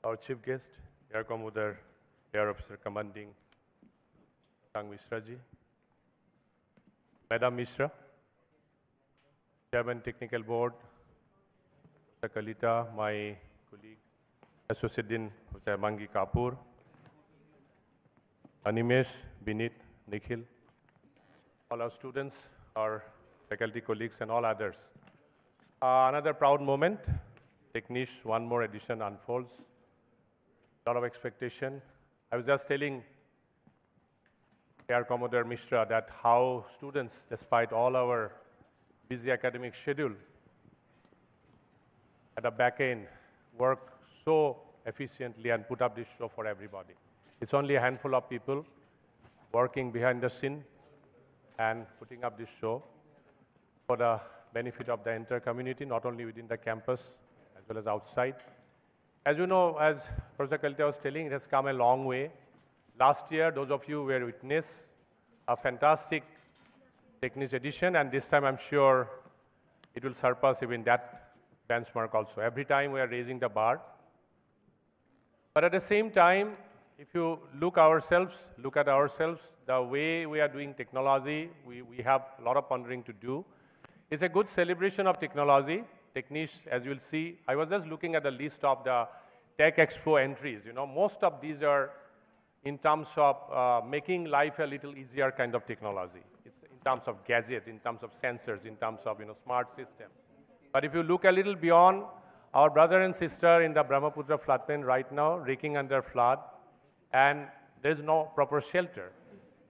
our chief guest, Air Commodore, Air Officer Commanding Shashank Mishra ji, Madam Mishra, Chairman Technical Board, Dr. Kalita, my colleague, Associate Dean Mangi Kapoor, Animesh, Binit, Nikhil, all our students, our faculty colleagues, and all others. Another proud moment. Techniche, one more edition unfolds. A lot of expectation. I was just telling Air Commodore Mishra that how students, despite all our busy academic schedule, at the back end, work so efficiently and put up this show for everybody. It's only a handful of people working behind the scene and putting up this show for the benefit of the entire community, not only within the campus, as well as outside. As you know, as Professor Kalita was telling, it has come a long way. Last year, those of you were witness a fantastic Techniche edition, and this time I'm sure it will surpass even that benchmark also. Every time we are raising the bar. But at the same time, if you look at ourselves, the way we are doing technology, we have a lot of pondering to do. It's a good celebration of technology. Techniche, as you'll see, I was just looking at the list of the Tech Expo entries. You know, most of these are in terms of making life a little easier kind of technology. It's in terms of gadgets, in terms of sensors, in terms of smart system. But if you look a little beyond, our brother and sister in the Brahmaputra floodplain right now, raking under flood, and there's no proper shelter.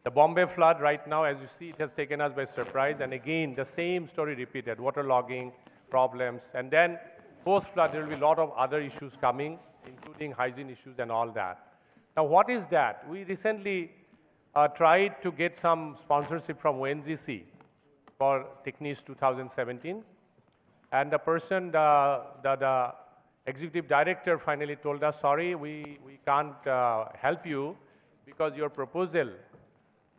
The Bombay flood right now, as you see, it has taken us by surprise, and again, the same story repeated, waterlogging problems, and then post-flood, there will be a lot of other issues coming, including hygiene issues and all that. Now, what is that? We recently tried to get some sponsorship from ONGC for Techniche 2017, and the person, the executive director finally told us, sorry, we can't help you because your proposal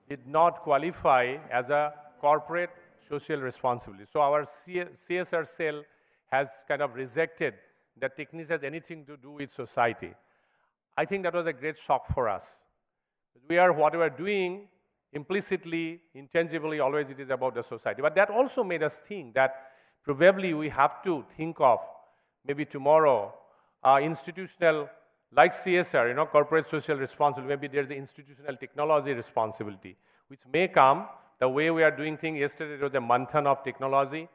did not qualify as a corporate social responsibility. So our CSR cell has kind of rejected that Techniche has anything to do with society. I think that was a great shock for us. What we are doing, implicitly, intangibly, always it is about the society. But that also made us think that probably we have to think of maybe tomorrow institutional, like CSR, corporate social responsibility, maybe there's the institutional technology responsibility, which may come the way we are doing things. Yesterday there was a Manthan of technology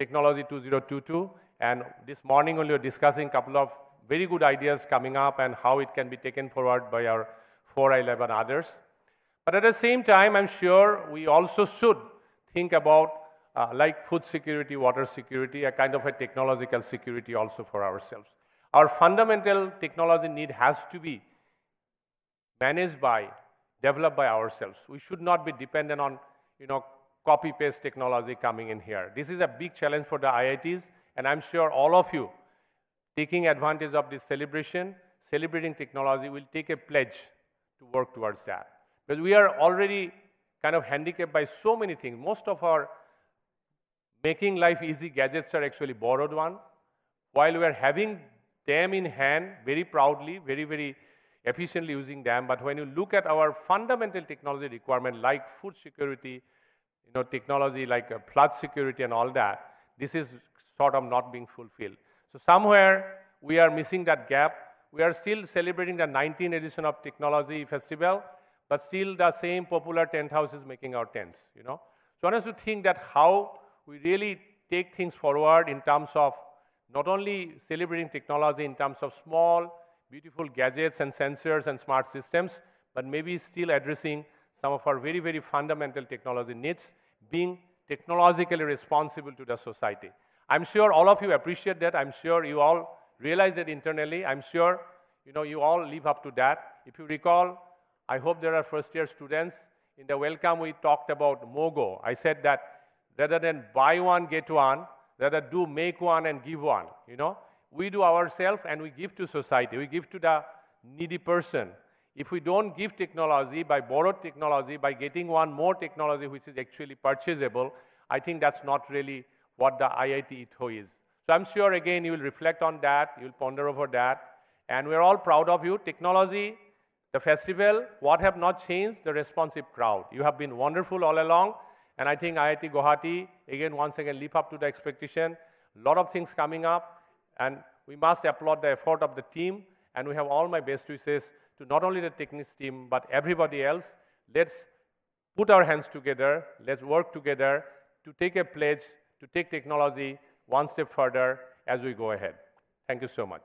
2022, and this morning only we were discussing a couple of very good ideas coming up and how it can be taken forward by our 4I Lab and others. But at the same time, I'm sure we also should think about like food security, water security, a kind of a technological security also for ourselves. Our fundamental technology need has to be managed by, developed by ourselves. We should not be dependent on, copy-paste technology coming in here. This is a big challenge for the IITs, and I'm sure all of you taking advantage of this celebration, celebrating technology, will take a pledge to work towards that. Because we are already kind of handicapped by so many things. Most of our making life easy gadgets are actually borrowed one, while we are having them in hand very proudly, very, very efficiently using them. But when you look at our fundamental technology requirement like food security, technology like flood security and all that, this is sort of not being fulfilled. So somewhere we are missing that gap. We are still celebrating the 19th edition of Technology Festival, but still the same popular tent house is making our tents, So I want us to think that how we really take things forward in terms of not only celebrating technology in terms of small, beautiful gadgets and sensors and smart systems, but maybe still addressing some of our very, very fundamental technology needs, being technologically responsible to the society. I'm sure all of you appreciate that. I'm sure you all realize it internally. I'm sure you all live up to that. If you recall, I hope there are first-year students. In the welcome, we talked about MOGO. I said that rather than buy one, get one, rather do make one and give one. We do ourselves and we give to society. We give to the needy person. If we don't give technology, by borrowed technology, by getting one more technology which is actually purchasable, I think that's not really what the IIT ethos is. So I'm sure, again, you will reflect on that, you will ponder over that, And we're all proud of you. Technology, the festival, what have not changed? The responsive crowd. You have been wonderful all along. And I think IIT Guwahati, again, once again, live up to the expectation. A lot of things coming up. And we must applaud the effort of the team. And we have all my best wishes to not only the Techniche team, but everybody else. Let's put our hands together. Let's work together to take a pledge, to take technology one step further as we go ahead. Thank you so much.